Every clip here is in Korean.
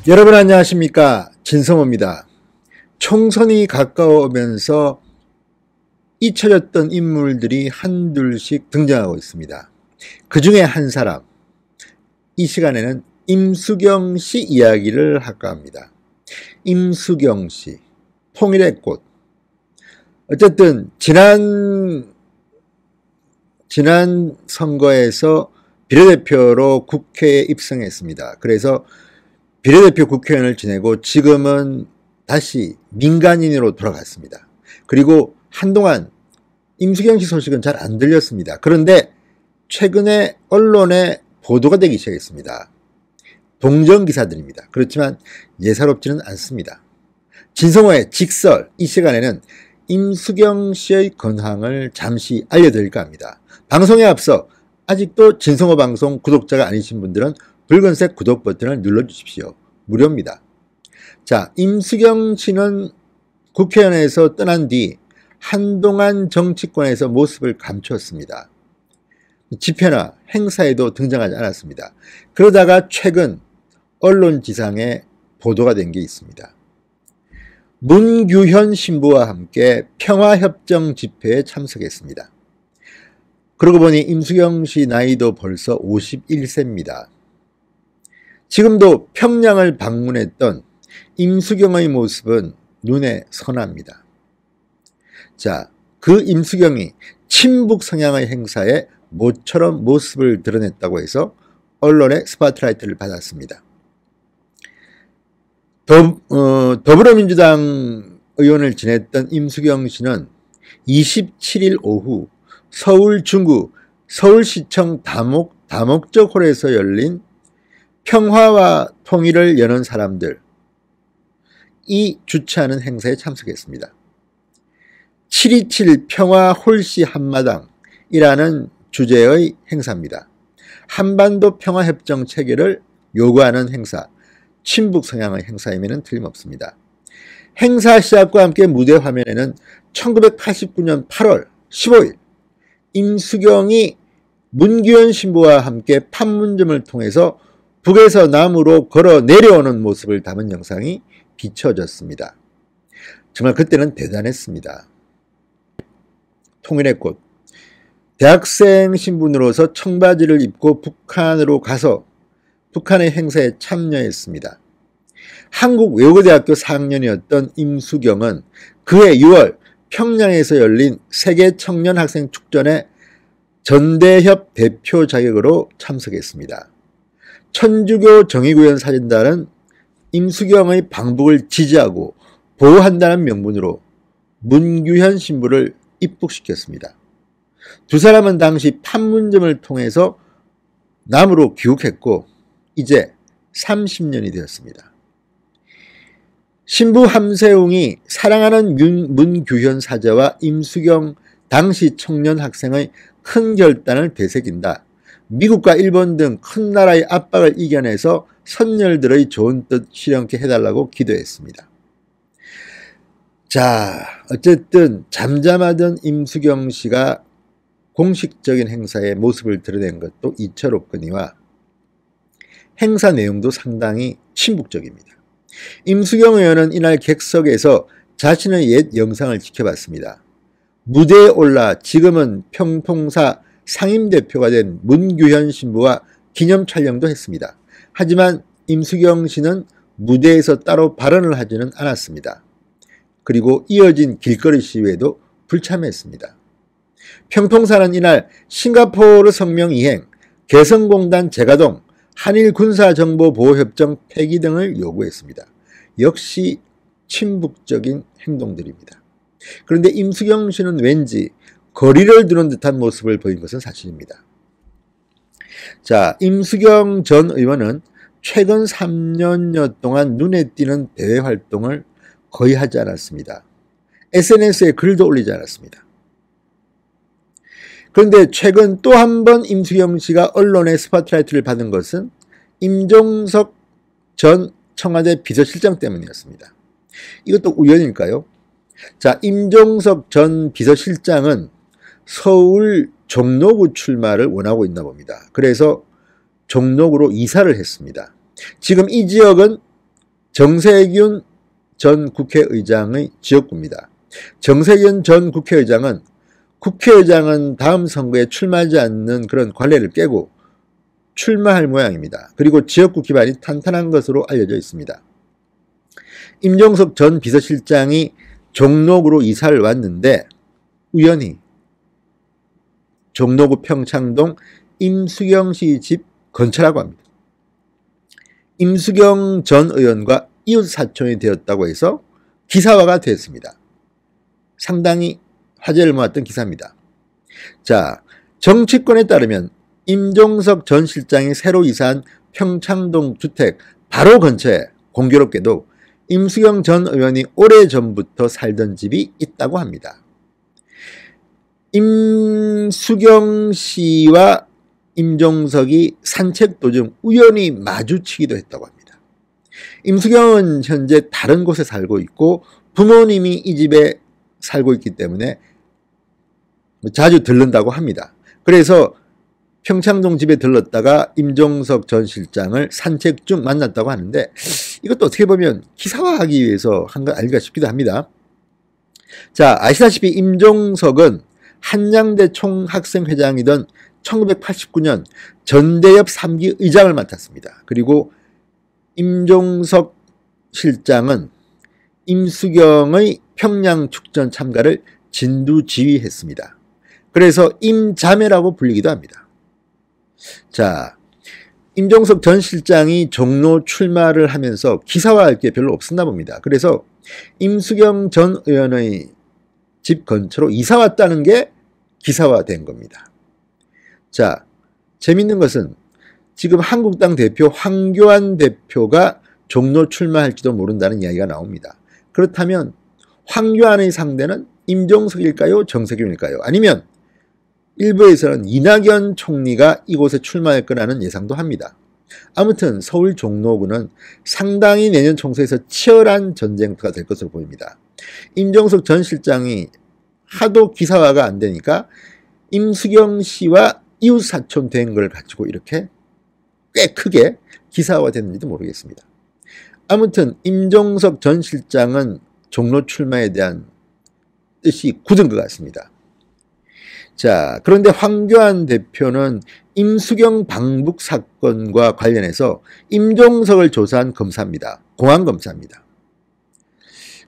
여러분 안녕하십니까, 진성호입니다. 총선이 가까워오면서 잊혀졌던 인물들이 한둘씩 등장하고 있습니다. 그 중에 한 사람, 이 시간에는 임수경 씨 이야기를 할까 합니다. 임수경 씨, 통일의 꽃. 어쨌든 지난 선거에서 비례대표로 국회에 입성했습니다. 그래서 비례대표 국회의원을 지내고 지금은 다시 민간인으로 돌아갔습니다. 그리고 한동안 임수경 씨 소식은 잘 안 들렸습니다. 그런데 최근에 언론에 보도가 되기 시작했습니다. 동정기사들입니다. 그렇지만 예사롭지는 않습니다. 진성호의 직설, 이 시간에는 임수경 씨의 근황을 잠시 알려드릴까 합니다. 방송에 앞서 아직도 진성호 방송 구독자가 아니신 분들은 붉은색 구독 버튼을 눌러주십시오. 무료입니다. 자, 임수경 씨는 국회의원에서 떠난 뒤 한동안 정치권에서 모습을 감추었습니다. 집회나 행사에도 등장하지 않았습니다. 그러다가 최근 언론지상에 보도가 된 게 있습니다. 문규현 신부와 함께 평화협정 집회에 참석했습니다. 그러고 보니 임수경 씨 나이도 벌써 51세입니다. 지금도 평양을 방문했던 임수경의 모습은 눈에 선합니다. 자, 그 임수경이 친북 성향의 행사에 모처럼 모습을 드러냈다고 해서 언론의 스포트라이트를 받았습니다. 더불어민주당 의원을 지냈던 임수경 씨는 27일 오후 서울 중구 서울시청 다목적홀에서 열린 평화와 통일을 여는 사람들, 이 주최하는 행사에 참석했습니다. 727 평화 홀씨 한마당이라는 주제의 행사입니다. 한반도 평화협정 체결을 요구하는 행사, 친북 성향의 행사임에는 틀림없습니다. 행사 시작과 함께 무대 화면에는 1989년 8월 15일 임수경이 문규현 신부와 함께 판문점을 통해서 북에서 남으로 걸어 내려오는 모습을 담은 영상이 비춰졌습니다. 정말 그때는 대단했습니다. 통일의 꽃. 대학생 신분으로서 청바지를 입고 북한으로 가서 북한의 행사에 참여했습니다. 한국외국어대학교 4학년이었던 임수경은 그해 6월 평양에서 열린 세계청년학생축전에 전대협 대표 자격으로 참석했습니다. 천주교 정의구현 사진단은 임수경의 방북을 지지하고 보호한다는 명분으로 문규현 신부를 입북시켰습니다. 두 사람은 당시 판문점을 통해서 남으로 귀국했고 이제 30년이 되었습니다. 신부 함세웅이 사랑하는 문규현 사제와 임수경 당시 청년 학생의 큰 결단을 되새긴다. 미국과 일본 등 큰 나라의 압박을 이겨내서 선열들의 좋은 뜻 실현케 해달라고 기도했습니다. 자, 어쨌든 잠잠하던 임수경 씨가 공식적인 행사에 모습을 드러낸 것도 이철없거니와 행사 내용도 상당히 친북적입니다. 임수경 의원은 이날 객석에서 자신의 옛 영상을 지켜봤습니다. 무대에 올라 지금은 평통사 상임대표가 된 문규현 신부와 기념 촬영도 했습니다. 하지만 임수경 씨는 무대에서 따로 발언을 하지는 않았습니다. 그리고 이어진 길거리 시위에도 불참했습니다. 평통사는 이날 싱가포르 성명 이행, 개성공단 재가동, 한일 군사정보보호협정 폐기 등을 요구했습니다. 역시 친북적인 행동들입니다. 그런데 임수경 씨는 왠지 거리를 두는 듯한 모습을 보인 것은 사실입니다. 자, 임수경 전 의원은 최근 3년여 동안 눈에 띄는 대외 활동을 거의 하지 않았습니다. SNS에 글도 올리지 않았습니다. 그런데 최근 또 한 번 임수경 씨가 언론의 스포트라이트를 받은 것은 임종석 전 청와대 비서실장 때문이었습니다. 이것도 우연일까요? 자, 임종석 전 비서실장은 서울 종로구 출마를 원하고 있나 봅니다. 그래서 종로구로 이사를 했습니다. 지금 이 지역은 정세균 전 국회의장의 지역구입니다. 정세균 전 국회의장은 다음 선거에 출마하지 않는 그런 관례를 깨고 출마할 모양입니다. 그리고 지역구 기반이 탄탄한 것으로 알려져 있습니다. 임종석 전 비서실장이 종로구로 이사를 왔는데 우연히 종로구 평창동 임수경 씨 집 근처라고 합니다. 임수경 전 의원과 이웃 사촌이 되었다고 해서 기사화가 됐습니다. 상당히 화제를 모았던 기사입니다. 자, 정치권에 따르면 임종석 전 실장이 새로 이사한 평창동 주택 바로 근처에 공교롭게도 임수경 전 의원이 오래전부터 살던 집이 있다고 합니다. 임수경 씨와 임종석이 산책 도중 우연히 마주치기도 했다고 합니다. 임수경은 현재 다른 곳에 살고 있고 부모님이 이 집에 살고 있기 때문에 자주 들른다고 합니다. 그래서 평창동 집에 들렀다가 임종석 전 실장을 산책 중 만났다고 하는데 이것도 어떻게 보면 기사화하기 위해서 한 거 아닐까 싶기도 합니다. 자, 아시다시피 임종석은 한양대 총학생회장이던 1989년 전대협 3기 의장을 맡았습니다. 그리고 임종석 실장은 임수경의 평양 축전 참가를 진두지휘했습니다. 그래서 임자매라고 불리기도 합니다. 자, 임종석 전 실장이 종로 출마를 하면서 기사화할 게 별로 없었나 봅니다. 그래서 임수경 전 의원의 집 근처로 이사 왔다는 게 기사화된 겁니다. 자, 재밌는 것은 지금 한국당 대표 황교안 대표가 종로 출마할지도 모른다는 이야기가 나옵니다. 그렇다면 황교안의 상대는 임종석일까요? 정세균일까요? 아니면 일부에서는 이낙연 총리가 이곳에 출마할 거라는 예상도 합니다. 아무튼 서울 종로구는 상당히 내년 총선에서 치열한 전쟁터가 될 것으로 보입니다. 임종석 전 실장이 하도 기사화가 안 되니까 임수경 씨와 이웃 사촌 된 걸 가지고 이렇게 꽤 크게 기사화됐는지도 모르겠습니다. 아무튼 임종석 전 실장은 종로 출마에 대한 뜻이 굳은 것 같습니다. 자, 그런데 황교안 대표는 임수경 방북 사건과 관련해서 임종석을 조사한 검사입니다. 공안검사입니다.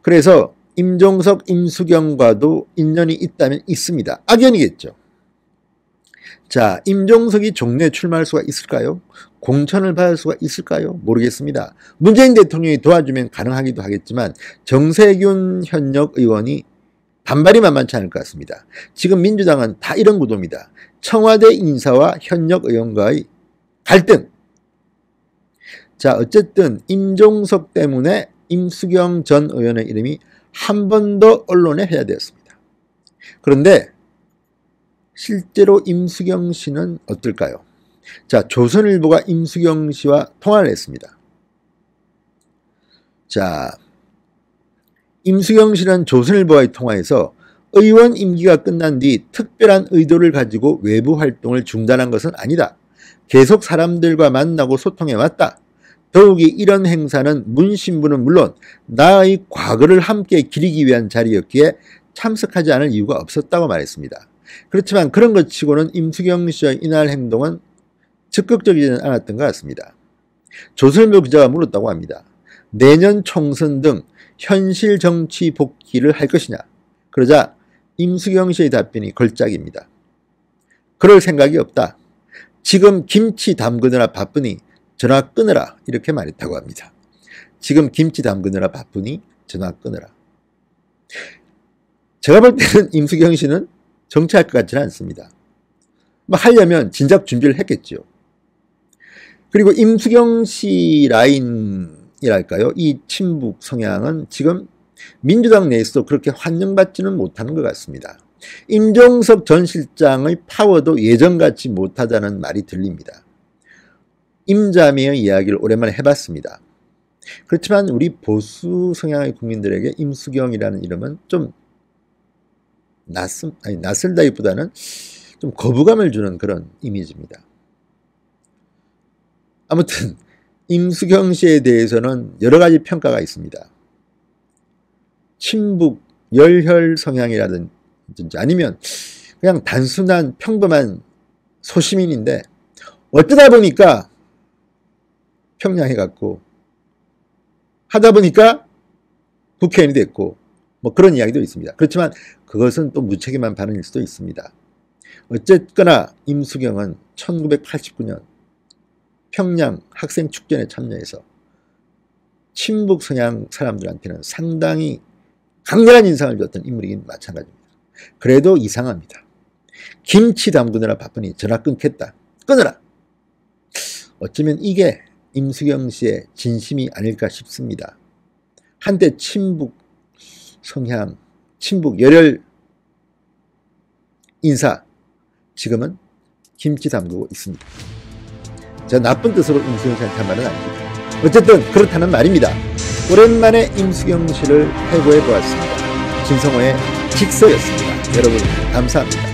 그래서 임종석, 임수경과도 인연이 있다면 있습니다. 악연이겠죠. 자, 임종석이 종로에 출마할 수가 있을까요? 공천을 받을 수가 있을까요? 모르겠습니다. 문재인 대통령이 도와주면 가능하기도 하겠지만 정세균 현역 의원이 반발이 만만치 않을 것 같습니다. 지금 민주당은 다 이런 구도입니다. 청와대 인사와 현역 의원과의 갈등. 자, 어쨌든 임종석 때문에 임수경 전 의원의 이름이 한 번 더 언론에 회자되었습니다. 그런데 실제로 임수경 씨는 어떨까요? 자, 조선일보가 임수경 씨와 통화를 했습니다. 자, 임수경 씨는 조선일보와의 통화에서 의원 임기가 끝난 뒤 특별한 의도를 가지고 외부 활동을 중단한 것은 아니다. 계속 사람들과 만나고 소통해 왔다. 더욱이 이런 행사는 문 신부는 물론 나의 과거를 함께 기리기 위한 자리였기에 참석하지 않을 이유가 없었다고 말했습니다. 그렇지만 그런 것 치고는 임수경 씨의 이날 행동은 적극적이지는 않았던 것 같습니다. 조선일보 기자가 물었다고 합니다. 내년 총선 등 현실 정치 복귀를 할 것이냐? 그러자 임수경 씨의 답변이 걸작입니다. 그럴 생각이 없다. 지금 김치 담그느라 바쁘니 전화 끊으라. 이렇게 말했다고 합니다. 지금 김치 담그느라 바쁘니 전화 끊으라. 제가 볼 때는 임수경 씨는 정치할 것 같지는 않습니다. 뭐 하려면 진작 준비를 했겠죠. 그리고 임수경 씨 라인이랄까요? 이 친북 성향은 지금 민주당 내에서도 그렇게 환영받지는 못하는 것 같습니다. 임종석 전 실장의 파워도 예전같이 못하다는 말이 들립니다. 임자매의 이야기를 오랜만에 해봤습니다. 그렇지만 우리 보수 성향의 국민들에게 임수경이라는 이름은 좀 낯설다기보다는 좀 거부감을 주는 그런 이미지입니다. 아무튼 임수경 씨에 대해서는 여러 가지 평가가 있습니다. 친북, 열혈 성향이라든지 아니면 그냥 단순한 평범한 소시민인데 어쩌다 보니까 평양에 갔고 하다 보니까 국회의원이 됐고 뭐 그런 이야기도 있습니다. 그렇지만 그것은 또 무책임한 발언일 수도 있습니다. 어쨌거나 임수경은 1989년 평양 학생축전에 참여해서 친북 성향 사람들한테는 상당히 강렬한 인상을 줬던 인물이긴 마찬가지입니다. 그래도 이상합니다. 김치 담그느라 바쁘니 전화 끊겠다. 끊어라. 어쩌면 이게 임수경 씨의 진심이 아닐까 싶습니다. 한때 친북 성향, 친북 열혈 인사, 지금은 김치 담그고 있습니다. 제가 나쁜 뜻으로 임수경 씨한테 한 말은 아닙니다. 어쨌든 그렇다는 말입니다. 오랜만에 임수경 씨를 해고해 보았습니다. 진성호의 직서였습니다. 여러분 감사합니다.